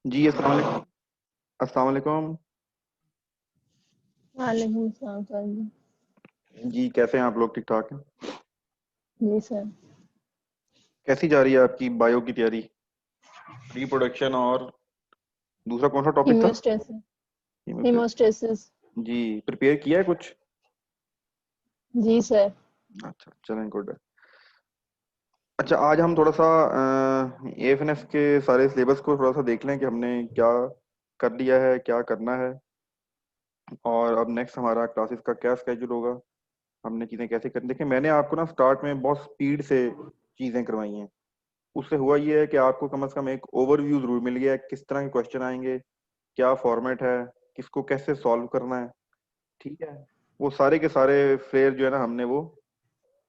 जी अस्सलाम वालेकुम। अस्सलाम वालेकुम। वालेकुम सलाम सर जी। जी कैसे हैं आप लोग? ठीक ठाक हैं? जी सर। कैसी जा रही है आपकी बायो की तैयारी? प्री प्रोडक्शन और दूसरा कौन सा टॉपिक था? हीमोस्टेसिस। कीमोस्टेट। हीमोस्टेसिस। जी प्रिपेयर किया है कुछ? जी सर। अच्छा चलें, गुड है। अच्छा आज हम थोड़ा सा एएफएनएस के सारे सिलेबस को थोड़ा सा देख लें कि हमने क्या कर लिया है, क्या करना है, और अब नेक्स्ट हमारा क्लासेस का क्या स्केड्यूल होगा, हमने चीज़ें कैसे करनी। देखिए मैंने आपको ना स्टार्ट में बहुत स्पीड से चीज़ें करवाई हैं। उससे हुआ ये है कि आपको कम से कम एक ओवरव्यू जरूर मिल गया है, किस तरह के क्वेश्चन आएंगे, क्या फॉर्मेट है, किसको कैसे सॉल्व करना है। ठीक है, वो सारे के सारे फ्लेयर जो है ना हमने वो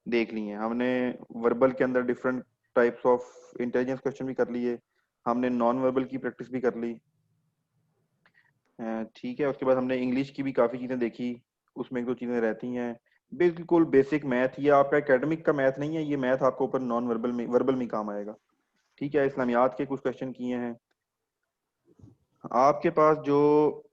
देख लिए हैं। हमने वर्बल के अंदर different types of intelligence question भी कर लिए, हमने नॉन वर्बल की प्रैक्टिस भी कर ली। ठीक है, उसके बाद हमने इंग्लिश की भी काफ़ी चीज़ें देखी, उसमें एक दो चीज़ें रहती हैं। बिल्कुल बेसिक मैथ, ये आपका एकेडमिक का मैथ नहीं है, ये मैथ आपको ऊपर नॉन वर्बल में काम आएगा। ठीक है, इस्लामियात के कुछ क्वेश्चन किए हैं आपके पास जो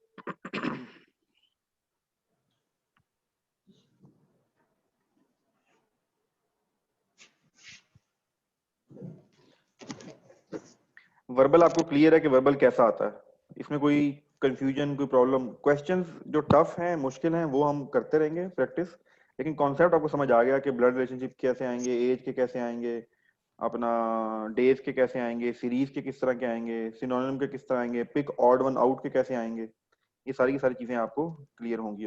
वर्बल आपको क्लियर है कि वर्बल कैसा आता है? इसमें कोई कंफ्यूजन, कोई प्रॉब्लम? क्वेश्चंस जो टफ हैं, मुश्किल हैं, वो हम करते रहेंगे प्रैक्टिस, लेकिन कॉन्सेप्ट आपको समझ आ गया कि ब्लड रिलेशनशिप कैसे आएंगे, एज के कैसे आएंगे, अपना डेज के कैसे आएंगे, सीरीज के किस तरह के आएंगे, सिनोनिम के किस तरह आएंगे, पिक ऑड वन आउट के कैसे आएंगे। ये सारी की सारी चीजें आपको क्लियर होंगी।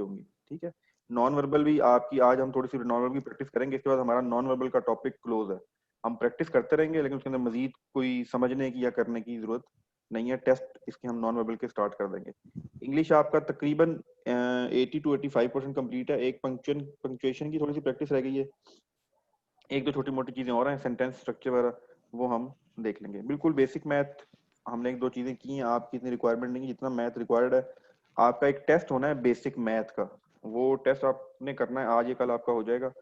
ठीक है, नॉन वर्बल भी आपकी आज हम थोड़ी सी नॉन वर्बल की प्रैक्टिस करेंगे, इसके बाद हमारा नॉन वर्बल का टॉपिक क्लोज है। हम प्रैक्टिस करते रहेंगे, लेकिन उसके अंदर मजीद कोई समझने की या करने की जरूरत नहीं है। टेस्ट इसके हम नॉन वर्बल के स्टार्ट कर देंगे। इंग्लिश आपका तकरीबन 80 to 85% कंप्लीट है। एक पंक्चुएशन की थोड़ी सी प्रैक्टिस रह गई है, एक दो छोटी मोटी चीजें और हैं, सेंटेंस स्ट्रक्चर वगैरह, वो हम देख लेंगे। बिल्कुल बेसिक मैथ हमने एक दो चीजें की हैं, आपकी इतनी रिक्वायरमेंट नहीं है जितना मैथ रिक्वायर्ड है। आपका एक टेस्ट होना है बेसिक मैथ का, वो टेस्ट आपने करना है, आज या कल आपका हो जाएगा।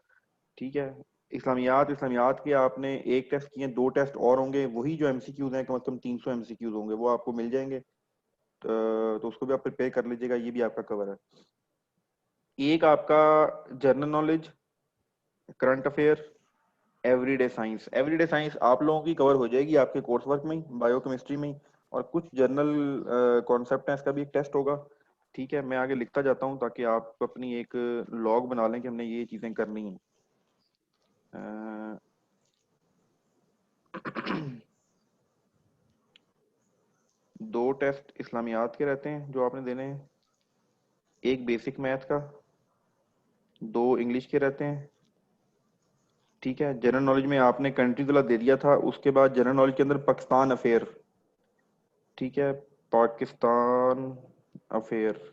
ठीक है, इस्लामियात इस्लामियात के आपने एक टेस्ट किए, दो टेस्ट और होंगे, वही जो एमसीक्यूज हैं कम से कम 300 एमसीक्यूज होंगे, वो आपको मिल जाएंगे। तो उसको भी आप प्रिपेयर कर लीजिएगा, ये भी आपका कवर है। एक आपका general knowledge, current affair, everyday science. Everyday science आप लोगों की कवर हो जाएगी आपके कोर्स वर्क में, बायोकेमिस्ट्री में। और कुछ जनरल कॉन्सेप्ट हैं, इसका भी एक टेस्ट होगा। ठीक है, मैं आगे लिखता जाता हूँ ताकि आप अपनी एक लॉग बना लें कि हमने ये चीजें करनी है। अ, दो टेस्ट इस्लामियात के रहते हैं जो आपने देने हैं, एक बेसिक मैथ का, दो इंग्लिश के रहते हैं। ठीक है, जनरल नॉलेज में आपने कंट्रीज वाला दे दिया था, उसके बाद जनरल नॉलेज के अंदर पाकिस्तान अफेयर। ठीक है, पाकिस्तान अफेयर,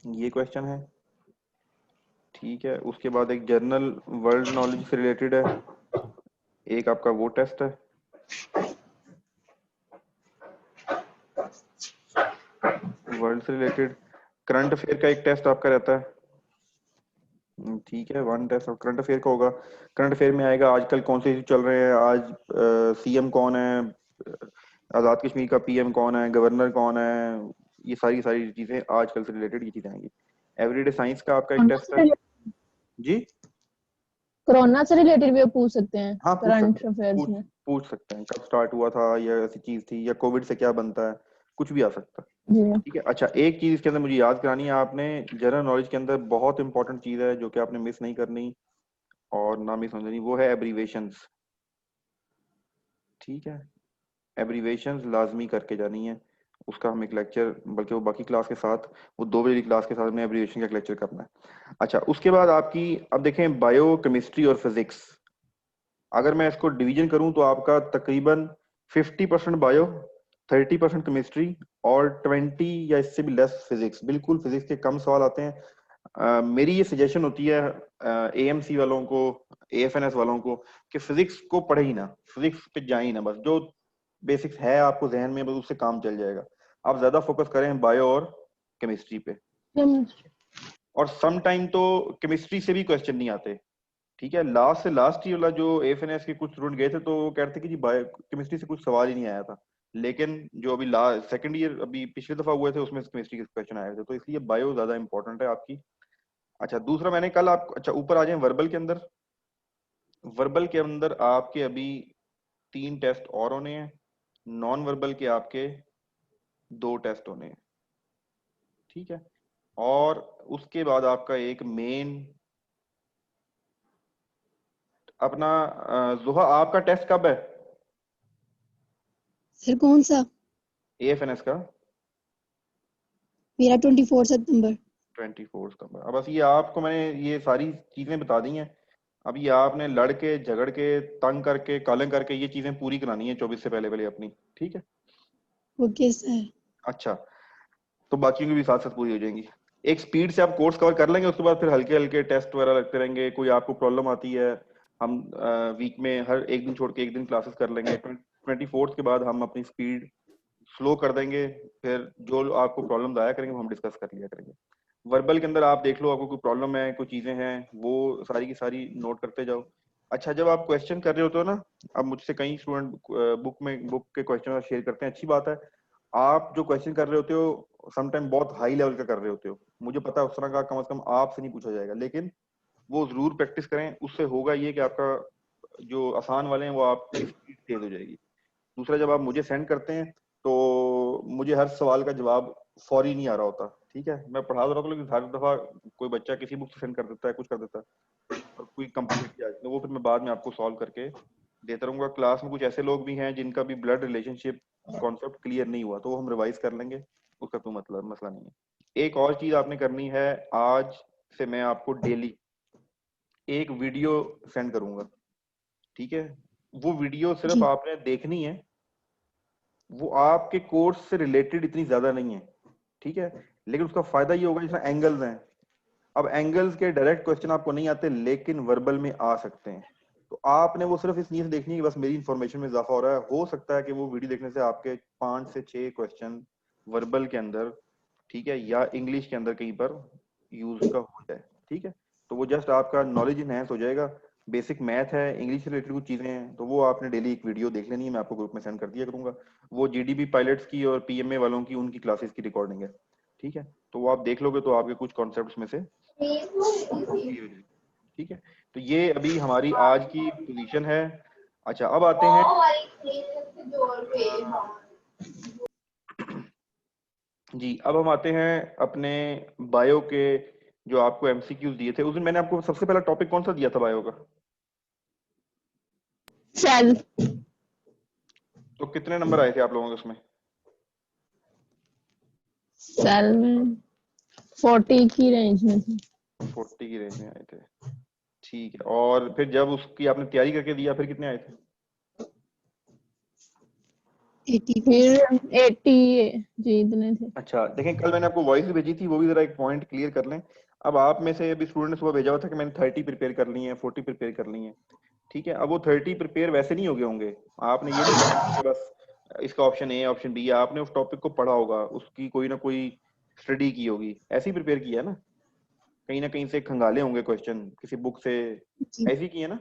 ये क्वेश्चन है। ठीक है, उसके बाद एक जनरल वर्ल्ड नॉलेज से रिलेटेड है, एक आपका वो टेस्ट है। वर्ल्ड से रिलेटेड करंट अफेयर का एक टेस्ट आपका रहता है। ठीक है, वन टेस्ट करंट अफेयर का होगा। करंट अफेयर में आएगा आजकल कौन से इशू चल रहे हैं, आज सीएम कौन है, आजाद कश्मीर का पीएम कौन है, गवर्नर कौन है, ये सारी सारी चीजें आजकल से रिलेटेड ये चीजें आएंगी। एवरीडे साइंस का आपका एक कोरोना टेस्ट से है। रिलेटेड। जी कोरोना से रिलेटेड भी आप पूछ सकते हैं हाँ, पूछ सकते करंट हैं, अफेयर्स में। पूछ सकते हैं कब स्टार्ट हुआ था, या ऐसी चीज थी, या कोविड से क्या बनता है, कुछ भी आ सकता है। जी। ठीक है, अच्छा एक चीज इसके अंदर मुझे याद करानी है आपने, जनरल नॉलेज के अंदर बहुत इंपॉर्टेंट चीज है जो कि आपने मिस नहीं करनी और ना मिस होनी, वो है एब्रीवेशंस। ठीक है, एब्रीवेशंस लाजमी करके जानी है। उसका हम एक लेक्चर, बल्कि वो बाकी क्लास के साथ, वो 2 बजे की क्लास के साथ हमने एब्रीवेशन का एक लेक्चर करना है। अच्छा उसके बाद आपकी, अब देखें बायो केमिस्ट्री और फिजिक्स, अगर मैं इसको डिवीजन करूं तो आपका तकरीबन 50% बायो, 30% केमिस्ट्री, और 20 या इससे भी लेस फिजिक्स। बिल्कुल फिजिक्स के कम सवाल आते हैं। मेरी ये सजेशन होती है एएमसी वालों को, एएफएनएस वालों को, कि फिजिक्स को पढ़े ही ना, फिजिक्स पे जाए ही ना, बस जो बेसिक्स है आपको जहन में बस उससे काम चल जाएगा। आप ज्यादा फोकस करें बायो और केमिस्ट्री पे। केमिस्ट्री। और सम टाइम तो केमिस्ट्री से भी क्वेश्चन नहीं आते। ठीक है, लास्ट से लास्ट ईयर वाला जो एफएनएस के कुछ स्टूडेंट गए थे तो वो कहते कि जी बायो केमिस्ट्री से कुछ सवाल ही नहीं आया था, लेकिन जो अभी सेकंड ईयर अभी पिछली दफा हुए थे उसमें केमिस्ट्री के क्वेश्चन आए थे, तो इसलिए बायो ज्यादा इंपॉर्टेंट है आपकी। अच्छा दूसरा मैंने कल आप, अच्छा ऊपर आ जाए वर्बल के अंदर। वर्बल के अंदर आपके अभी 3 टेस्ट और होने हैं, नॉन वर्बल के आपके 2 टेस्ट होने हैं, ठीक है। और उसके बाद आपका एक मेन अपना जुहा, आपका टेस्ट कब है सर कौन सा? एएफएनएस का? मेरा 24 सितंबर। 24 का। अब बस ये आपको मैंने ये सारी चीजें बता दी हैं, अब ये आपने लड़ के झगड़ के तंग करके काले करके ये चीजें पूरी करानी है 24 से पहले पहले अपनी, ठीक है। Okay sir. अच्छा, तो बाकियों की भी साथ साथ पूरी हो जाएंगी। एक स्पीड से आप कोर्स कवर कर लेंगे, उसके बाद फिर हल्के हल्के टेस्ट वगैरह लगते रहेंगे। कोई आपको प्रॉब्लम आती है, हम वीक में हर एक दिन छोड़ के एक दिन क्लासेस कर लेंगे। 24 के बाद हम अपनी स्पीड स्लो कर देंगे, फिर जो आपको प्रॉब्लम आया करेंगे वो हम डिस्कस कर लिया करेंगे। वर्बल के अंदर आप देख लो, आपको कोई प्रॉब्लम है, कोई चीजें हैं, वो सारी की सारी नोट करते जाओ। अच्छा, जब आप क्वेश्चन कर रहे होते हो ना, अब मुझसे कई स्टूडेंट बुक के क्वेश्चन शेयर करते हैं, अच्छी बात है। आप जो क्वेश्चन कर रहे होते हो समटाइम बहुत हाई लेवल का कर रहे होते हो, मुझे पता है उस तरह का कम से कम आपसे नहीं पूछा जाएगा, लेकिन वो जरूर प्रैक्टिस करें। उससे होगा ये कि आपका जो आसान वाले हैं वो आपकी स्पीड तेज हो जाएगी। दूसरा, जब आप मुझे सेंड करते हैं तो मुझे हर सवाल का जवाब फौरी नहीं आ रहा होता, ठीक है। मैं पढ़ा रहा हूँ लेकिन हर दफा कोई बच्चा किसी बुक से सेंड कर देता है, कुछ कर देता है और कोई कम्प्लीट आ जाता है, वो फिर मैं बाद में आपको सॉल्व करके देता रहूंगा। क्लास में कुछ ऐसे लोग भी हैं जिनका भी ब्लड रिलेशनशिप कॉन्सेप्ट क्लियर नहीं हुआ, तो वो हम रिवाइज कर लेंगे, उसका कोई मतलब मसला नहीं है। एक और चीज आपने करनी है, आज से मैं आपको डेली एक वीडियो सेंड करूंगा, ठीक है। वो वीडियो सिर्फ जी आपने देखनी है, वो आपके कोर्स से रिलेटेड इतनी ज्यादा नहीं है, ठीक है, लेकिन उसका फायदा ये होगा जिसमें एंगल्स हैं। अब एंगल्स के डायरेक्ट क्वेश्चन आपको नहीं आते लेकिन वर्बल में आ सकते हैं, तो आपने वो सिर्फ इस नीयत से देखनी है कि बस मेरी इंफॉर्मेशन में इजाफा हो रहा है। हो सकता है कि वो वीडियो देखने से आपके 5 से 6 क्वेश्चन वर्बल के अंदर, ठीक है, या इंग्लिश के अंदर कहीं पर यूज का हो जाए, ठीक है। तो वो जस्ट आपका नॉलेज इनहेंस हो जाएगा। बेसिक मैथ है, इंग्लिश से रिलेटेड कुछ चीजें हैं, तो वो आपने डेली एक वीडियो देख लेनी है, मैं आपको ग्रुप में सेंड कर दिया करूंगा। वो जीडीबी पायलट्स की और पीएमए वालों की उनकी क्लासेस की रिकॉर्डिंग है, ठीक है। तो वो आप देख लोगे तो आपके कुछ कॉन्सेप्ट्स में से clear हो जाएंगे, ठीक है। तो ये अभी हमारी आज की पोजीशन है। अच्छा, अब आते हैं जी, अब हम आते हैं अपने बायो के, जो आपको एमसीक्यूज दिए थे उस दिन। मैंने आपको सबसे पहला टॉपिक कौन सा दिया था बायो का? सेल। तो कितने नंबर आए थे आप लोगों के उसमें? सेल में 40 की रेंज में थी। 40 की रेंज में आए थे, ठीक है। और फिर जब उसकी आपने तैयारी करके दिया फिर कितने आए थे? 80 फिर 80। जी इतने थे। अच्छा देखें, कल मैंने आपको वॉइस भी भेजी थी, वो भी जरा एक पॉइंट क्लियर कर लें। अब आप में से अभी स्टूडेंट ने सुबह भेजा हुआ था कि मैंने 30 प्रिपेयर कर ली है, 40 प्रिपेयर कर ली है, ठीक है। अब वो 30 प्रिपेयर वैसे नहीं हो गए होंगे, आपने ये नहीं करना कि बस इसका ऑप्शन ए ऑप्शन बी, आपने उस टॉपिक को पढ़ा होगा, उसकी कोई ना कोई स्टडी की होगी, ऐसे ही प्रिपेयर किया है ना, कहीं ना कहीं से खंगाले होंगे क्वेश्चन किसी बुक से, जी ऐसे ही किए ना।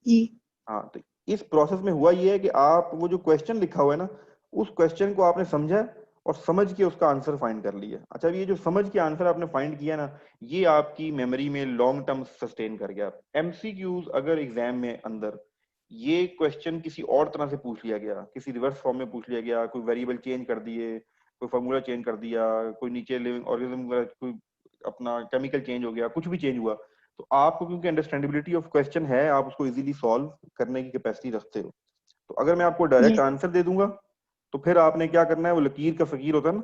जी हाँ, तो इस प्रोसेस में हुआ ये है कि आप वो जो क्वेश्चन लिखा हुआ है ना, उस क्वेश्चन को आपने समझा और समझ के उसका आंसर फाइंड कर लिया। अच्छा, अब ये जो समझ के आंसर आपने फाइंड किया ना, ये आपकी मेमोरी में लॉन्ग टर्म सस्टेन कर गया। एमसीक्यूज अगर एग्जाम में अंदर ये क्वेश्चन किसी और तरह से पूछ लिया गया, किसी रिवर्स फॉर्म में पूछ लिया गया, कोई वेरिएबल चेंज कर दिए, कोई फॉर्मूला चेंज कर दिया, कोई नीचे लिविंग ऑर्गेनिज्म कोई अपना केमिकल चेंज हो गया, कुछ भी चेंज हुआ, तो आपको क्योंकि अंडरस्टैंडेबिलिटी ऑफ क्वेश्चन है, आप उसको इजीली सॉल्व करने की कैपेसिटी रखते हो। तो अगर मैं आपको डायरेक्ट जी आंसर दे दूंगा तो फिर आपने क्या करना है, वो लकीर का फकीर होता है ना,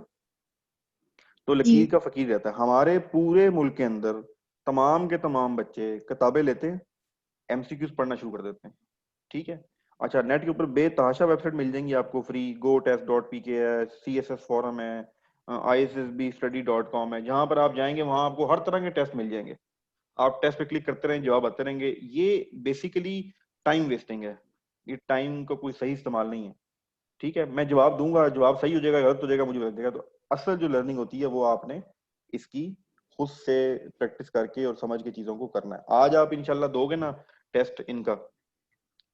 तो जी लकीर का फकीर रहता है। हमारे पूरे मुल्क के अंदर तमाम के तमाम बच्चे किताबें लेते हैं, एमसीक्यूज पढ़ना शुरू कर देते हैं, ठीक है। अच्छा, नेट के ऊपर बेतहाशा वेबसाइट मिल जाएंगी आपको फ्री, gotest.pk है, CSS फोरम है, ISSBstudy.com है, जहां पर आप जाएंगे वहां आपको हर तरह के टेस्ट मिल जाएंगे। आप टेस्ट पे क्लिक करते रहें, जवाब आते रहेंगे। ये बेसिकली टाइम वेस्टिंग है, ये टाइम का कोई सही इस्तेमाल नहीं है, ठीक है। मैं जवाब दूंगा, जवाब सही हो जाएगा गलत हो जाएगा मुझे लग जाएगा, तो असल जो लर्निंग होती है वो आपने इसकी खुद से प्रैक्टिस करके और समझ के चीजों को करना है। आज आप इंशाल्लाह दोगे ना टेस्ट इनका,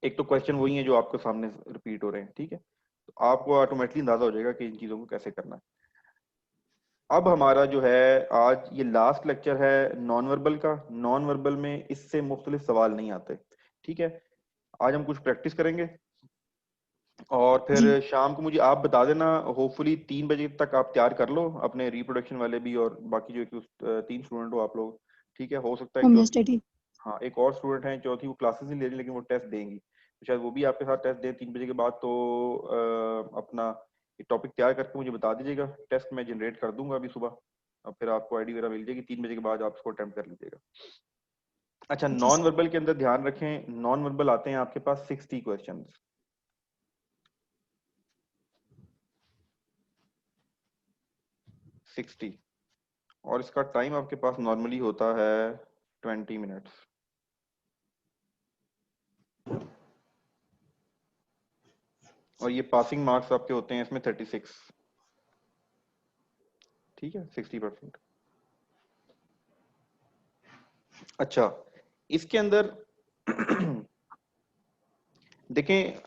एक तो क्वेश्चन वही है जो आपके सामने रिपीट हो रहे हैं, ठीक है। तो आपको ऑटोमेटिकली अंदाजा हो जाएगा कि इन चीजों को कैसे करना है। अब हमारा जो है आज ये लास्ट लेक्चर है नॉन वर्बल का। नॉन वर्बल में इससे मुख्तलिफ सवाल नहीं आते, ठीक है। आज हम कुछ प्रैक्टिस करेंगे और फिर जी शाम को मुझे आप बता देना। होपफुली 3 बजे तक आप तैयार कर लो अपने रिप्रोडक्शन वाले भी, और बाकी जो 3 स्टूडेंट हो आप लोग, ठीक है। हो सकता है होम चौथी, स्टडी। हाँ एक और स्टूडेंट है चौथी, वो क्लासेस नहीं ले रही लेकिन वो टेस्ट देंगी, तो शायद वो भी आपके साथ टेस्ट दें 3 बजे के बाद। तो अपना टॉपिक तैयार करके मुझे बता दीजिएगा, टेस्ट मैं जनरेट कर दूंगा अभी सुबह, और फिर आपको आईडी वगैरह मिल जाएगी। 3 बजे के बाद आप इसको अटेम्प्ट कर लीजिएगा। अच्छा, जी नॉन सर। वर्बल के अंदर ध्यान रखें, नॉन वर्बल आते हैं आपके पास 60 क्वेश्चन, 60, और इसका टाइम आपके पास नॉर्मली होता है 20 मिनट्स। और ये पासिंग मार्क्स आपके होते हैं इसमें 36, ठीक है, 60%। अच्छा, इसके अंदर देखें,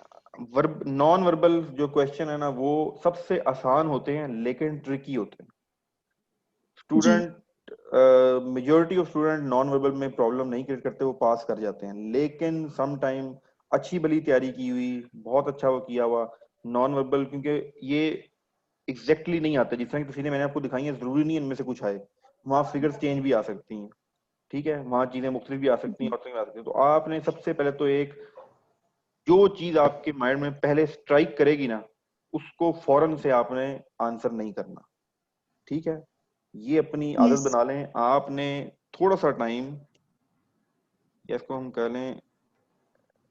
वर्ब नॉन वर्बल जो क्वेश्चन है ना वो सबसे आसान होते हैं लेकिन ट्रिकी होते हैं। जी student, majority of student non verbal में प्रॉब्लम नहीं क्रिएट करते, वो पास कर जाते हैं। लेकिन सम टाइम अच्छी भली तैयारी की हुई, बहुत अच्छा वो किया हुआ नॉन वर्बल, क्योंकि ये एग्जैक्टली नहीं आता जिस तरह की तस्वीरें मैंने आपको दिखाई है, जरूरी नहीं इनमें से कुछ आए, वहां फिगर्स चेंज भी आ सकती हैं, ठीक है, वहां चीजें मुख्तलिफ भी आ सकती हैं और भी आ सकती हैं। तो आपने सबसे पहले तो एक, जो चीज आपके माइंड में पहले स्ट्राइक करेगी ना, उसको फौरन से आपने आंसर नहीं करना, ठीक है। ये अपनी आदत यस। बना लें आपने। थोड़ा सा टाइम, या इसको हम कह लें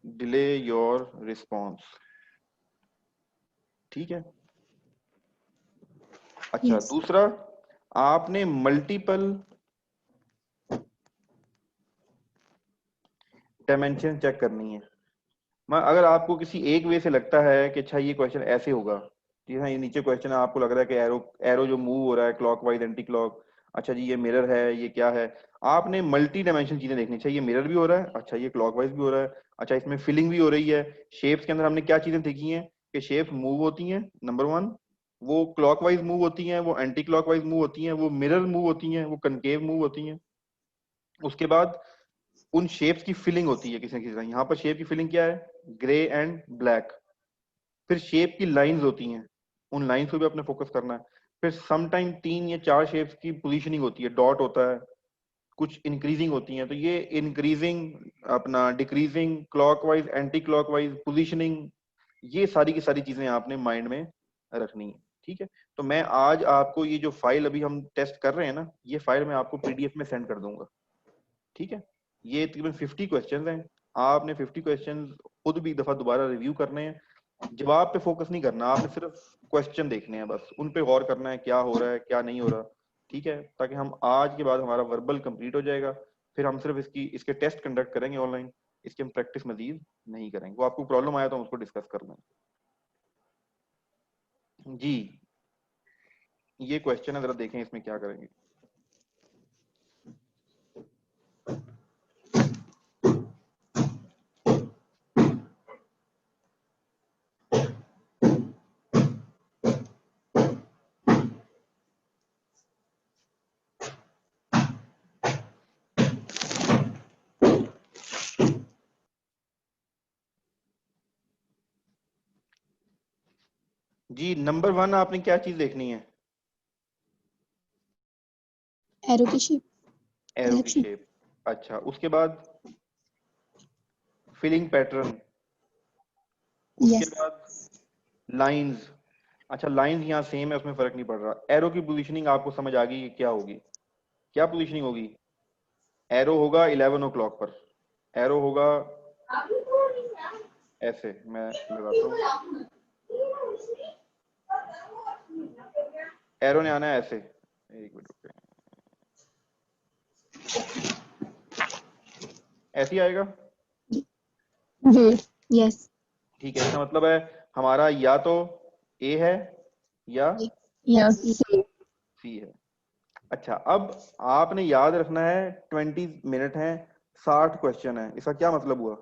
डिले योर रिस्पॉन्स, ठीक है। अच्छा, यस। दूसरा, आपने मल्टीपल डायमेंशन चेक करनी है। अगर आपको किसी एक वे से लगता है कि अच्छा ये क्वेश्चन ऐसे होगा, जी हाँ, ये नीचे क्वेश्चन है, आपको लग रहा है कि एरो एरो जो मूव हो रहा है क्लॉकवाइज एंटी क्लॉक, अच्छा जी ये मिरर है, ये क्या है, आपने मल्टी डायमेंशन चीजें देखनी चाहिए। ये मिरर भी हो रहा है, अच्छा ये क्लॉकवाइज भी हो रहा है, अच्छा इसमें फिलिंग भी हो रही है। शेप्स के अंदर हमने क्या चीजें देखी हैं कि शेप्स मूव होती हैं, नंबर वन, वो क्लॉकवाइज मूव होती हैं, वो एंटी क्लॉकवाइज मूव होती हैं, वो मिरर मूव होती हैं, वो कनकेव मूव होती हैं। उसके बाद उन शेप्स की फिलिंग होती है किसी न किसी तरह। यहाँ पर शेप की फिलिंग क्या है, ग्रे एंड ब्लैक। फिर शेप की लाइंस होती हैं, उन लाइंस को भी अपने फोकस करना है। फिर समटाइम 3 या 4 शेप्स की पोजीशनिंग होती है, डॉट होता है, कुछ इंक्रीजिंग होती हैं। तो ये इंक्रीजिंग, अपना decreasing, clockwise anti clockwise positioning, ये सारी की सारी चीजें आपने माइंड में रखनी है, ठीक है। तो मैं आज आपको ये जो फाइल अभी हम टेस्ट कर रहे हैं ना, ये फाइल मैं आपको पीडीएफ में सेंड कर दूंगा, ठीक है। ये तकरीबन 50 क्वेश्चन हैं। आपने 50 क्वेश्चन खुद भी एक दफा दोबारा रिव्यू करने हैं। जवाब पे फोकस नहीं करना, आपने सिर्फ क्वेश्चन देखने हैं, बस उन पे गौर करना है, क्या हो रहा है क्या नहीं हो रहा, ठीक है। ताकि हम आज के बाद हमारा वर्बल कंप्लीट हो जाएगा, फिर हम सिर्फ इसके टेस्ट कंडक्ट करेंगे ऑनलाइन, इसकी हम प्रैक्टिस मजीद नहीं करेंगे। वो आपको प्रॉब्लम आया तो हम उसको डिस्कस कर लेंगे। जी, ये क्वेश्चन है, जरा देखें इसमें क्या करेंगे। जी, नंबर 1 आपने क्या चीज देखनी है, एरो की शेप। एरो की डायरेक्शन। शेप। अच्छा, उसके बाद फिलिंग पैटर्न, उसके यस। बाद लाइंस। अच्छा, लाइंस यहाँ सेम है, उसमें फर्क नहीं पड़ रहा। एरो की पोजीशनिंग आपको समझ आ गई कि क्या होगी, क्या पोजीशनिंग होगी। एरो होगा 11 o'clock पर, एरो होगा ऐसे, मैं लगाता हूँ, एरो ने आना है ऐसे, एक मिनट रुकिए, ऐसे ही आएगा, जी। यस। ठीक है। इसका मतलब है हमारा या तो ए है या यस। सी है। अच्छा, अब आपने याद रखना है 20 मिनट है, 60 क्वेश्चन है, इसका क्या मतलब हुआ।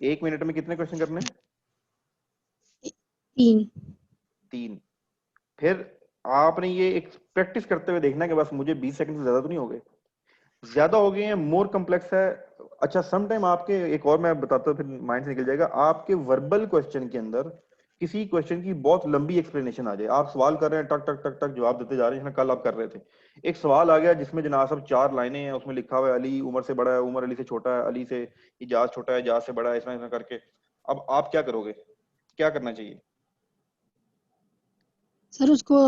1 मिनट में कितने क्वेश्चन करने हैं? 3। 3। फिर आपने ये एक प्रैक्टिस करते हुए देखना है कि बस मुझे 20 सेकंड से ज्यादा तो नहीं हो गए, ज्यादा हो गए हैं, मोर कॉम्प्लेक्स है। अच्छा, सम टाइम आपके, एक और मैं बताता हूँ फिर माइंड से निकल जाएगा, आपके वर्बल क्वेश्चन के अंदर किसी क्वेश्चन की बहुत लंबी एक्सप्लेनेशन आ जाए, आप सवाल कर रहे हैं, टक टक टक टक जवाब देते जा रहे हैं, कल आप कर रहे थे, एक सवाल आ गया जिसमें जनाब सब 4 लाइनें हैं, उसमें लिखा हुआ है अली उमर से बड़ा है, उमर अली से छोटा है, अली से इजाज छोटा है, इजाज से बड़ा है, इतना करके, अब आप क्या करोगे, क्या करना चाहिए? सर उसको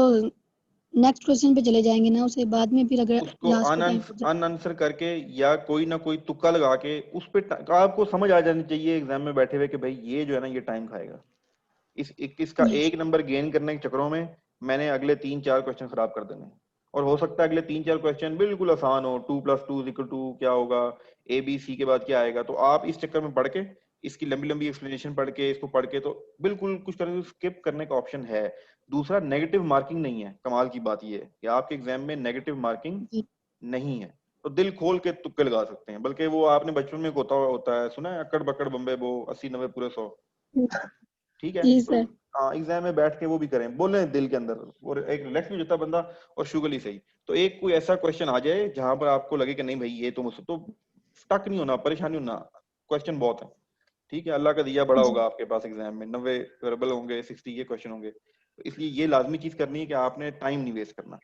नेक्स्ट क्वेश्चन पे चले जाएंगे ना, उसे बाद में फिर अगर उसको लास्ट पे टाइम बचा। अनआंसर करके या कोई ना कोई तुक्का लगा के उस पे आपको समझ आ जानी चाहिए एग्जाम में बैठे हुए कि भाई ये जो है ना ये टाइम खाएगा, इसका यस। 1 नंबर गेन करने के चक्करों में मैंने अगले 3-4 क्वेश्चन खराब कर देने, और हो सकता है अगले 3-4 क्वेश्चन बिल्कुल आसान हो, 2+2 = 2 क्या होगा, ए बी सी के बाद क्या आएगा, तो आप इस चक्कर में पढ़ के, इसकी लंबी लंबी एक्सप्लेनेशन पढ़ के, इसको पढ़ के, तो बिल्कुल कुछ तरह से स्किप करने का ऑप्शन है। दूसरा, नेगेटिव मार्किंग नहीं है, कमाल की बात ये है कि आपके एग्जाम में नेगेटिव मार्किंग जी नहीं है, तो दिल खोल के तुक्के लगा सकते हैं, बल्कि वो आपने बचपन में होता है सुना है, अक्कड़ बक्कड़ बम्बे बो 80-90 पूरे 100, ठीक है, जी तो सर। हाँ एग्जाम में बैठ के वो भी करें, बोले दिल के अंदर, और एक रिलैक्स भी हो जाता है बंदा, और शुगर ही सही, तो एक कोई ऐसा क्वेश्चन आ जाए जहां पर आपको लगे कि नहीं भाई ये तो मुझसे तो, स्टक नहीं होना, परेशानी होना, क्वेश्चन बहुत है, ठीक है, अल्लाह का दिया बड़ा जी होगा आपके पास, एग्जाम में 90 वर्बल होंगे, 60 ये क्वेश्चन होंगे, तो इसलिए ये लाजमी चीज करनी है कि आपने टाइम नहीं वेस्ट करना।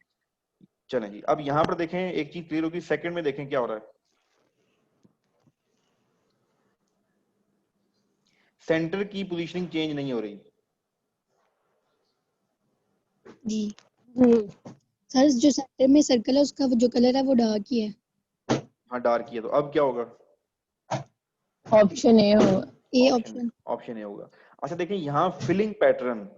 चलें जी, अब यहाँ पर देखें एक चीज क्लियर होगी, सेकंड में देखें क्या हो रहा है, सेंटर की पोजीशनिंग चेंज नहीं हो रही, जी। जी। सर जो सेंटर में सर्कल है उसका जो कलर है वो डार्क ही है। हाँ डार्क किया, तो अब क्या होगा, ऑप्शन ए होगा। A option option. Option A होगा। अच्छा देखें यहाँ फिलिंग पैटर्न,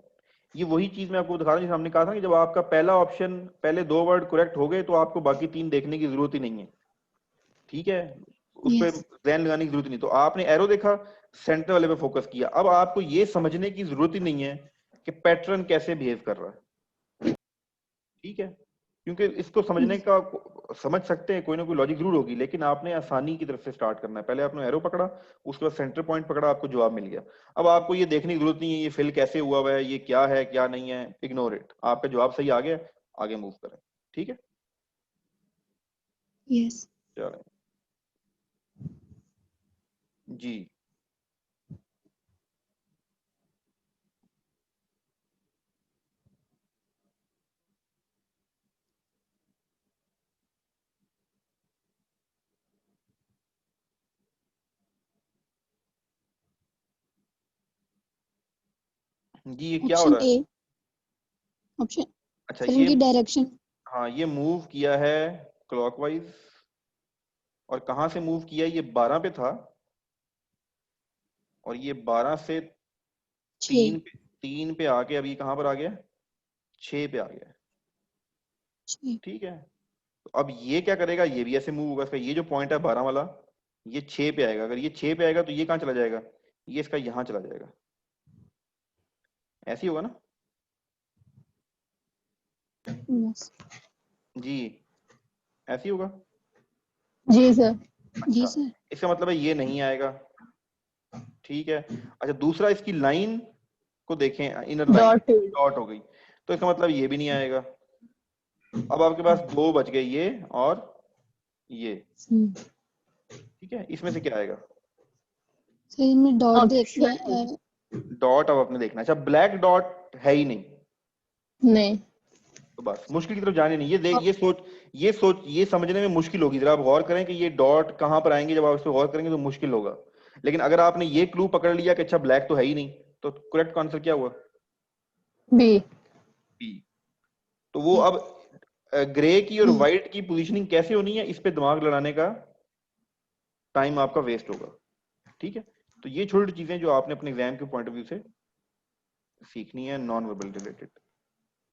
ये वही चीज मैं आपको दिखा रहा हूँ, जैसे हमने कहा था कि जब आपका पहला ऑप्शन, पहले 2 वर्ड करेक्ट हो गए तो आपको बाकी 3 देखने की जरूरत ही नहीं है, ठीक है, उस पर यस। ध्यान लगाने की जरूरत नहीं, तो आपने एरो देखा, सेंटर वाले पे फोकस किया, अब आपको ये समझने की जरूरत ही नहीं है कि पैटर्न कैसे बिहेव कर रहा है, ठीक है, क्योंकि इसको समझने का, समझ सकते हैं कोई ना कोई लॉजिक जरूर होगी, लेकिन आपने आसानी की तरफ से स्टार्ट करना है, पहले आपने एरो पकड़ा, उसके बाद सेंटर पॉइंट पकड़ा, आपको जवाब मिल गया, अब आपको ये देखने की जरूरत नहीं है ये फिल कैसे हुआ हुआ है, ये क्या है क्या नहीं है, इग्नोर इट, आपका जवाब सही आ गया, आगे मूव करें, ठीक है, यस। चलें जी। जी ये क्या हो ऑप्शन रहा ए। है, ऑप्शन। अच्छा सर ये, इनकी डायरेक्शन। हाँ ये मूव किया है क्लॉकवाइज, और कहां से मूव किया है, ये 12 पे था, और ये 12 से 6। 3 पे आके अभी कहां पर आ गया, 6 पे आ गया, 6। ठीक है, तो अब ये क्या करेगा, ये भी ऐसे मूव होगा, इसका ये जो पॉइंट है 12 वाला, ये 6 पे आएगा, अगर ये 6 पे आएगा तो ये कहाँ चला जाएगा, ये इसका यहाँ चला जाएगा, ऐसे ही होगा ना यस। जी, ऐसे ही होगा, जी सर। जी अच्छा, सर। इसका मतलब है ये नहीं आएगा, ठीक है, अच्छा दूसरा इसकी लाइन को देखें, इनर लाइन डॉट। डॉट हो गई, तो इसका मतलब ये भी नहीं आएगा, अब आपके पास 2 बच गए, ये और ये, ठीक है, इसमें से क्या आएगा, सर इनमें डॉट देख ऑप्शन। के डॉट अब आपने देखना, अच्छा ब्लैक डॉट है ही नहीं, नहीं। तो बस मुश्किल की तरफ जाने नहीं, ये देख, ये सोच ये समझने में मुश्किल होगी, जरा आप गौर करें कि ये डॉट कहां पर आएंगे, जब आप इस पर गौर करेंगे तो मुश्किल होगा, लेकिन अगर आपने ये क्लू पकड़ लिया कि अच्छा ब्लैक तो है ही नहीं, तो करेक्ट आंसर क्या हुआ, बी। बी, तो वो अब ग्रे की और बी। व्हाइट की पोजीशनिंग कैसे होनी है, इस पे दिमाग लड़ाने का टाइम आपका वेस्ट होगा, ठीक है, तो ये छोटी छोटी चीजें जो आपने अपने एग्जाम के पॉइंट ऑफ व्यू से सीखनी है, नॉन वर्बल रिलेटेड,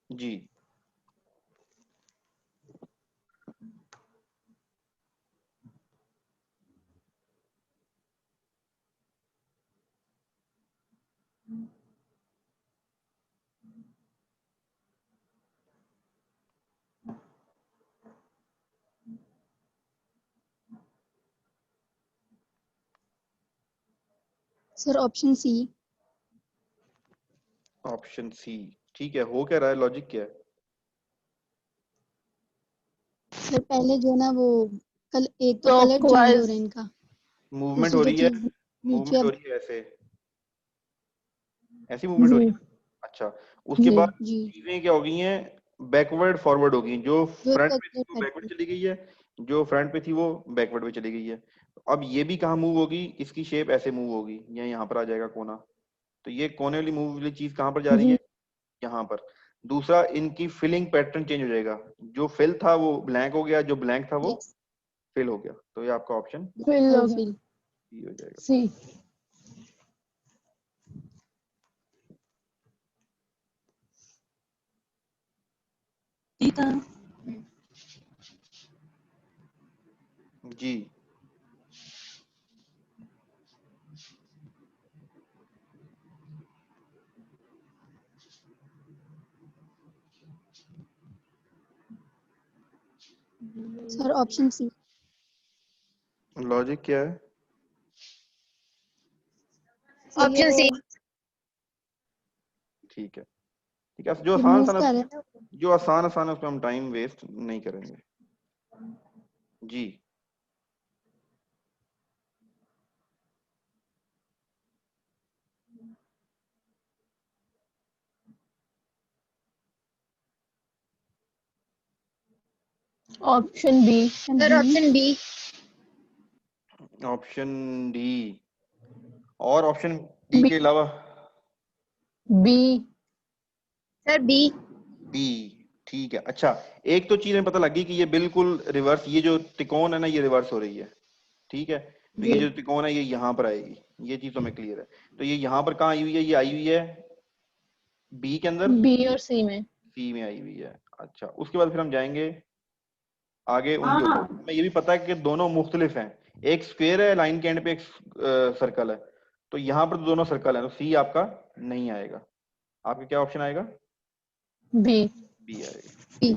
जी। Sir option C. Option C ठीक है। हो क्या रहा है, लॉजिक क्या है? सर पहले जो ना वो एक तो कलर चेंज हो क्लॉकवाइज रहा है इनका, मूवमेंट हो दूसरी जो रही है, चीज नीचे मूवमेंट हो अब। रही है ऐसे, ऐसी मूवमेंट हो रही जी है। अच्छा, उसके जी बाद जी, चीजें क्या हो गई हैं, बैकवर्ड फॉरवर्ड हो गई। जो जो फ्रंट पे थी वो बैकवर्ड बैकवर्ड। चली गई है, जो फ्रंट पे थी वो बैकवर्ड में चली गई है। अब ये भी कहाँ मूव होगी, इसकी शेप ऐसे मूव होगी, ये यहाँ पर आ जाएगा कोना। तो ये कोने वाली मूव वाली चीज कहाँ पर जा रही जी। है, यहाँ पर। दूसरा, इनकी फिलिंग पैटर्न चेंज हो जाएगा, जो फिल था वो ब्लैंक हो गया, जो ब्लैंक था वो यस, फिल हो गया। तो ये आपका ऑप्शन फिल वो हो गया। फिल। सी हो जाएगा। सी। जी सर ऑप्शन सी। लॉजिक क्या है? Option C. ठीक है, ठीक है। जो ये आसान मूव आसान, कर रहा है ना। जो आसान आसान है उसमें हम टाइम वेस्ट नहीं करेंगे। जी option B. Sir option B. Option D. और ऑप्शन डी बी। के अलावा? बी। Sir B. बी ठीक है। अच्छा, एक तो चीज हमें पता लगी कि ये बिल्कुल रिवर्स, ये जो त्रिकोण है ना ये रिवर्स हो रही है। ठीक है, तो ये जी जो त्रिकोण है ये यहाँ पर आएगी, ये चीज तो हमें क्लियर है। तो ये यहाँ पर कहाँ आई हुई है, ये आई हुई है बी के अंदर, बी और सी में। सी में आई हुई है। अच्छा, उसके बाद फिर हम जाएंगे आगे उनके ऊपर। हमें ये भी पता है कि दोनों मुख्तलिफ हैं, एक स्क्वायर है लाइन के एंड पे, एक सर्कल है। तो यहाँ पर तो दोनों सर्कल है, तो सी आपका नहीं आएगा। आपका क्या ऑप्शन आएगा? बी। बी आएगा। बी।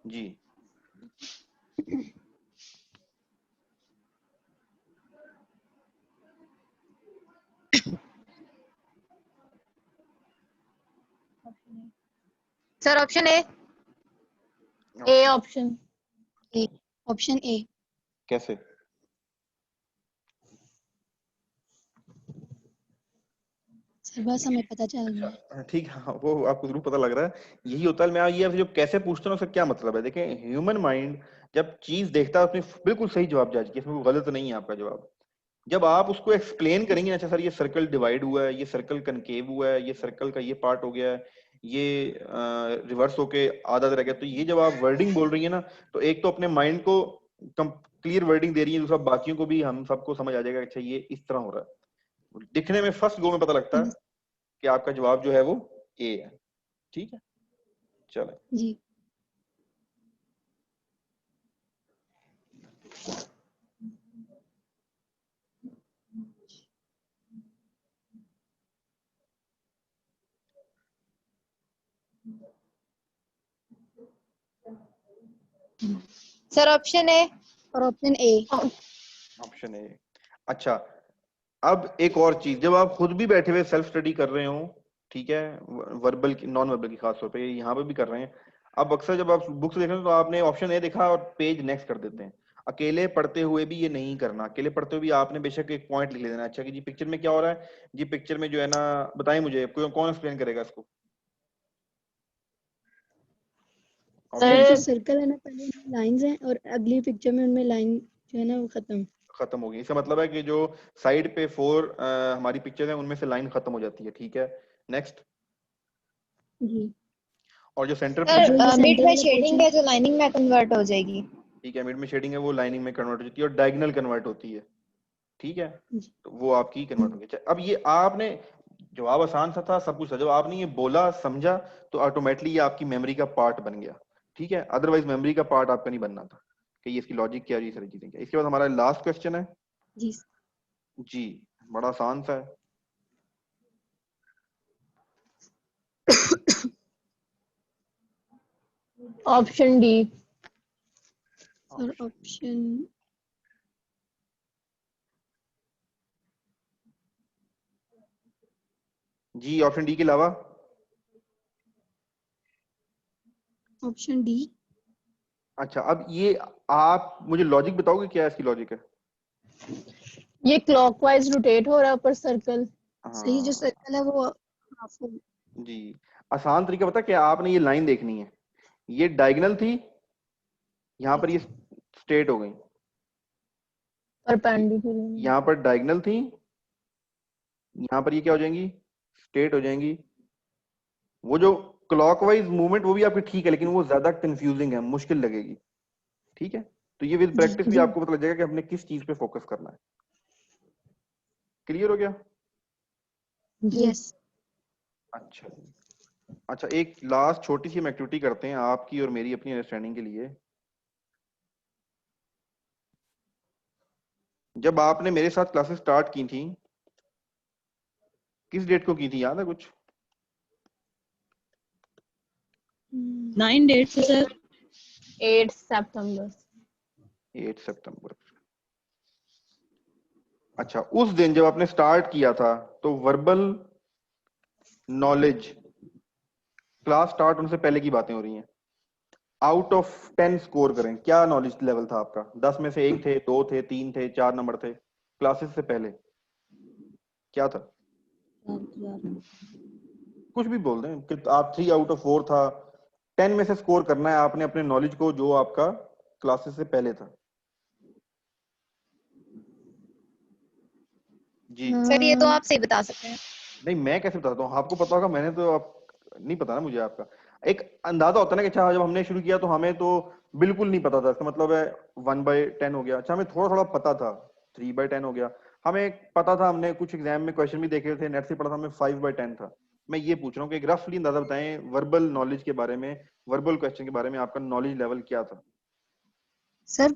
जी sir option A. A option. A. Option A. कैसे? सर बस हमें पता चल रहा है। अच्छा ठीक है, हाँ, वो आपको जरूर पता लग रहा है। यही होता है। मैं ये जो कैसे पूछता हूँ उसका क्या मतलब है, देखें ह्यूमन माइंड जब चीज देखता है उसमें बिल्कुल सही जवाब जारी किया, इसमें कोई गलत नहीं है आपका जवाब। जब आप उसको एक्सप्लेन करेंगे, अच्छा सर ये सर्कल डिवाइड हुआ है, ये सर्कल कनकेव हुआ है, ये सर्कल का ये पार्ट हो गया है, ये रिवर्स होके आधा रह गया, तो ये जब आप वर्डिंग बोल रही है ना, तो एक तो अपने माइंड को क्लियर वर्डिंग दे रही है, दूसरा बाकियों को भी हम सबको समझ आ जाएगा अच्छा ये इस तरह हो रहा है। दिखने में फर्स्ट गो में पता लगता है कि आपका जवाब जो है वो ए है। ठीक है, चलो। जी सर ऑप्शन ए। और ऑप्शन ए। ऑप्शन ए। अच्छा, अब एक और चीज, जब आप खुद भी बैठे हुए सेल्फ स्टडी कर रहे हो, ठीक है, वर्बल की नॉन वर्बल की खास तौर पे यहाँ पे भी कर रहे हैं। अब अक्सर जब आप बुक्स देख रहे हो तो आपने ऑप्शन ए देखा और पेज नेक्स्ट कर देते हैं। अकेले पढ़ते हुए भी ये नहीं करना। अकेले पढ़ते हुए भी आपने बेशक एक पॉइंट लिख लेना, अच्छा कि जी पिक्चर में क्या हो रहा है, जी पिक्चर में जो है ना, बताएं मुझे, कोई कौन एक्सप्लेन करेगा इसको? सर ऑप्शन जो सर सर्कल है ना, पहले लाइंस हैं और अगली पिक्चर में उनमें लाइन जो है ना वो खत्म। खत्म हो गई, इसका मतलब है कि जो साइड पे फोर हमारी पिक्चर है उनमें से लाइन खत्म हो जाती है। ठीक है, नेक्स्ट। जी। और जो सेंटर पे और है, जो ये सर मिड सेंटर में वाला शेडिंग पोर्शन। है जो लाइनिंग में कन्वर्ट हो जाएगी। ठीक है, मिड में शेडिंग है वो लाइनिंग में कन्वर्ट हो जाती है और डायगोनल कन्वर्ट होती है। ठीक है, जी तो वो आपकी कन्वर्ट हो गई। अच्छा, अब ये आपने, जवाब आसान सा था, सब कुछ था, जब आपने ये बोला समझा तो ऑटोमेटिकली ये आपकी मेमोरी का पार्ट बन गया। ठीक है, अदरवाइज मेमोरी का पार्ट आपका नहीं बनना था कि ये इसकी लॉजिक क्या है, ये सारी चीजें क्या। इसके बाद हमारा लास्ट क्वेश्चन है। जी। जी, बड़ा आसान सा है। Option D. सर ऑप्शन जी ऑप्शन डी के अलावा? Option D. अच्छा, अब ये आप मुझे लॉजिक बताओगे, क्या इसकी लॉजिक है? ये क्लॉकवाइज रोटेट हो रहा है ऊपर सर्कल। सही, जो हाँ सर्कल है वो हाफ हो। जी, आसान तरीका पता क्या, आपने ये लाइन देखनी है, ये डायगोनल थी, यहाँ पर ये स्ट्रेट हो गई, परपेंडिकुलर। यहाँ पर डायगोनल थी, यहाँ पर ये क्या हो जाएंगी, स्ट्रेट हो जाएंगी। वो जो क्लॉकवाइज मूवमेंट वो भी आपकी ठीक है, लेकिन वो ज्यादा कंफ्यूजिंग है, मुश्किल लगेगी। ठीक है, तो ये विद जी प्रैक्टिस भी जी। आपको पता लग जाएगा कि हमने किस चीज पे फोकस करना है। क्लियर हो गया? जी। यस। अच्छा जी। अच्छा, एक लास्ट छोटी सी हम एक्टिविटी करते हैं आपकी और मेरी अपनी अंडरस्टैंडिंग के लिए। जब आपने मेरे साथ क्लासेस स्टार्ट की थी, किस डेट को की थी, याद है कुछ? 9 डेट से सर। 8 सितंबर। 8 सितंबर। अच्छा, उस दिन जब आपने स्टार्ट किया था तो वर्बल नॉलेज, क्लास स्टार्ट होने से पहले की बातें हो रही हैं, आउट ऑफ 10 स्कोर करें, क्या नॉलेज लेवल था आपका? 10 में से 1 थे, 2 थे, 3 थे, 4 नंबर थे, क्लासेस से पहले क्या था? कुछ भी बोल दें कि आप 3 आउट ऑफ 4 था। 10 में से स्कोर करना है आपने अपने नॉलेज को जो आपका क्लासेस से पहले था। जी सर ये तो आप सही बता सकते हैं। नहीं, मैं कैसे बताता हूँ, आपको पता होगा, मैंने तो आप नहीं पता ना मुझे आपका। एक अंदाजा होता है ना कि अच्छा जब हमने शुरू किया तो हमें तो बिल्कुल नहीं पता था, इसका मतलब है 1/10 हो गया। अच्छा, हमें थोड़ा थोड़ा पता था, 3/10 हो गया, हमें पता था, हमने कुछ एग्जाम में क्वेश्चन भी देखे थे, नेट से पढ़ा था, हमें 5/10 था। मैं ये पूछ रहा हूँ कि एक रफली अंदाजा बताएं वर्बल नॉलेज के बारे में, वर्बल क्वेश्चन के बारे में आपका नॉलेज लेवल क्या था? सर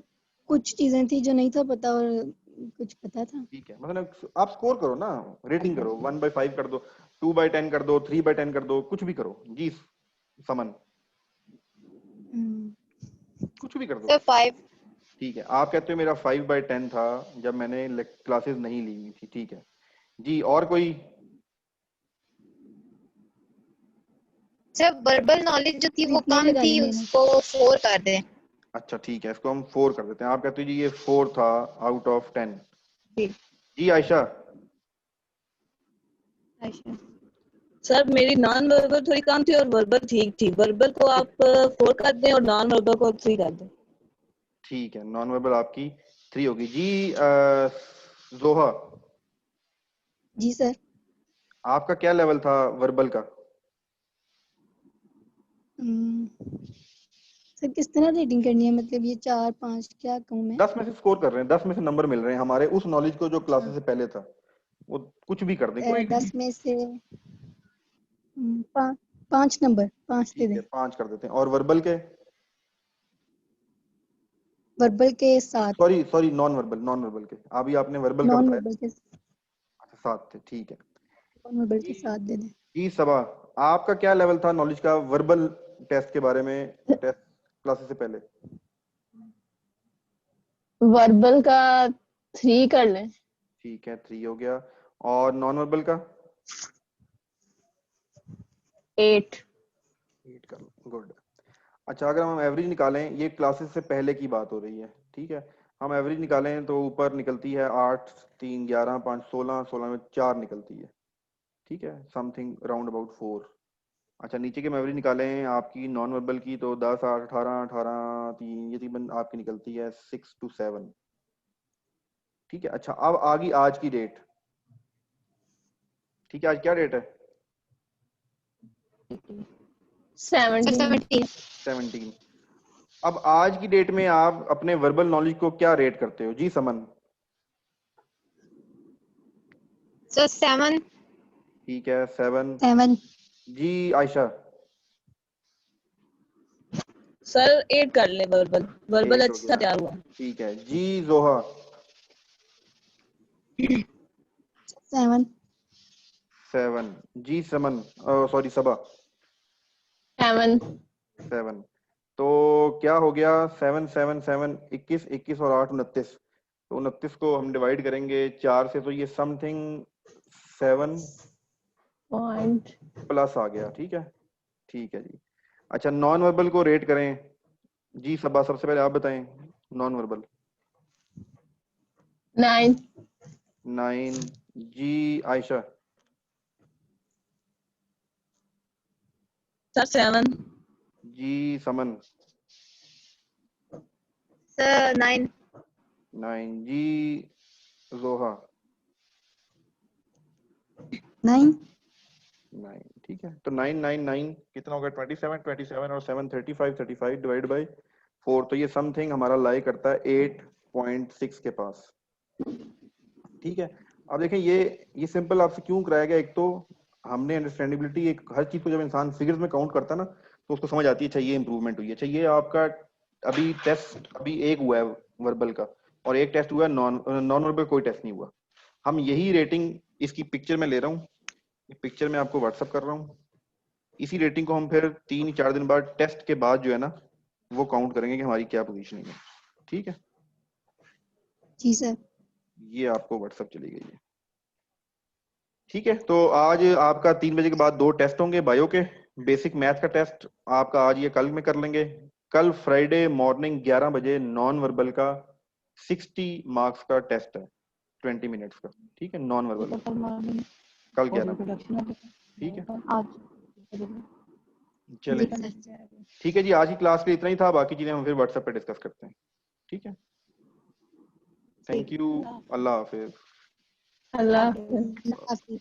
कुछ चीजें थी जो नहीं था पता और कुछ पता था। ठीक है, मतलब आप स्कोर करो ना, रेटिंग करो, 1/5 कर दो, 2/10 कर दो, 3/10 कर दो, कुछ भी करो जी समन, कुछ भी कर दो। सर 5। ठीक है, आप कहते हो मेरा 5/10 था जब मैंने क्लासेस नहीं ली हुई थी। ठीक है जी, और कोई? सर वर्बल नॉलेज जो थी वो इतनी कम लगा थी, लेंगे ना। उसको 4 कर दें। अच्छा ठीक है, इसको हम 4 कर देते हैं। आप कहते हो जी ये 4 था आउट ऑफ 10। जी। जी आयशा? अच्छा। सर मेरी नॉन वर्बल थोड़ी कम थी और वर्बल ठीक थी। वर्बल को आप 4 कर दें और नॉन वर्बल को 3 कर दें। ठीक है, नॉन वर्बल आपकी 3 होगी। जी जोहा, जी सर। आपका क्या लेवल था वर्बल का? सर किस तरह रेटिंग करनी है, मतलब ये 4 5 क्या कहूँ मैं? 10 में से स्कोर कर रहे हैं, 10 में से नंबर मिल रहे हैं हमारे उस नॉलेज को जो अच्छा। क्लासेस से पहले था, वो कुछ भी कर दें, कोई 10 में से 5 नंबर, 5 दे ठीक दें। है 5 कर देते हैं। और वर्बल के? वर्बल के 7। Sorry sorry, non verbal, non verbal के, अभी आपने वर्बल का नॉन बताया। वर्बल के अच्छा 7 थे, ठीक है। नॉन वर्बल जी के 7 दे दें। जी सबा, आपका क्या लेवल था नॉलेज का वर्बल टेस्ट के बारे में, टेस्ट क्लासेस से पहले? वर्बल का 3 कर लें। ठीक है 3 हो गया। और नॉन वर्बल का? 8। 8 कर लो, गुड। अच्छा, अगर हम एवरेज निकालें, ये क्लासेस से पहले की बात हो रही है, ठीक है, हम एवरेज निकालें तो ऊपर निकलती है 8 3 11 5 16, 16 में 4 निकलती है, ठीक है, समथिंग राउंड अबाउट 4। अच्छा, नीचे के हम एवरेज निकालें आपकी नॉन वर्बल की तो 10 8 18 18 3, ये तकरीबन आपकी निकलती है 6 to 7। ठीक है, अच्छा अब आ गई आज की डेट। ठीक है, आज क्या डेट है? 17। 17। 17। अब आज की डेट में आप अपने वर्बल नॉलेज को क्या रेट करते हो जी समन? सर 7। ठीक है 7। 7। जी आयशा? सर 8 कर ले वर्बल। वर्बल 8 हो अच्छा गया, तैयार हुआ। ठीक है। जी जोहा? 7। 7। जी समन, सॉरी सबा? 7। 7। तो क्या हो गया, 7 7 7 21 21 और 8 29। तो 29 को हम डिवाइड करेंगे 4 से, तो ये समथिंग 7 पॉइंट प्लस आ गया, ठीक है जी। अच्छा, नॉन वर्बल को रेट करें जी। सबा सबसे पहले आप बताएं नॉन वर्बल। 9 9 जी। आयशा। सर 7 जी। समन। सर 9 9 जी। जोहा। 9 9, ठीक है। तो 9 9 9 कितना होगा? 27 27 और 7 35 35 डिवाइड बाय 4, तो ये समथिंग हमारा लाई करता है 8.6 के पास, ठीक है। अब देखें ये सिंपल आपसे क्यों कराया गया। एक तो हमने अंडरस्टैंडेबिलिटी, एक हर चीज को जब इंसान फिगर्स में काउंट करता है ना तो उसको समझ आती है, चाहिए इंप्रूवमेंट हुई है, चाहिए आपका अभी टेस्ट अभी एक हुआ है वर्बल का और एक टेस्ट हुआ है नॉन वर्बल, कोई टेस्ट नहीं हुआ। हम यही रेटिंग इसकी पिक्चर में ले रहा हूँ, ये पिक्चर में आपको व्हाट्सअप कर रहा हूँ। इसी रेटिंग को हम फिर 3-4 दिन बाद टेस्ट के बाद जो है ना वो काउंट करेंगे कि हमारी क्या पोजीशनिंग है, ठीक है। जी सर। ये आपको व्हाट्सअप चली गई है, ठीक है। तो आज आपका 3 बजे के बाद 2 टेस्ट होंगे बायो के। बेसिक मैथ का टेस्ट आपका आज ये कल में कर लेंगे। कल फ्राइडे मॉर्निंग 11 बजे नॉन वर्बल का 60 मार्क्स का टेस्ट है, 20 मिनट्स का, ठीक है, नॉन वर्बल कल 11 बजे, ठीक है। चले, जी सर। ठीक है जी। आज की क्लास के लिए इतना ही था, बाकी चीजें हम फिर व्हाट्सएप पे डिस्कस करते हैं, ठीक है। Thank you. Allah Hafiz. Allah Allah Hafiz. Hafiz.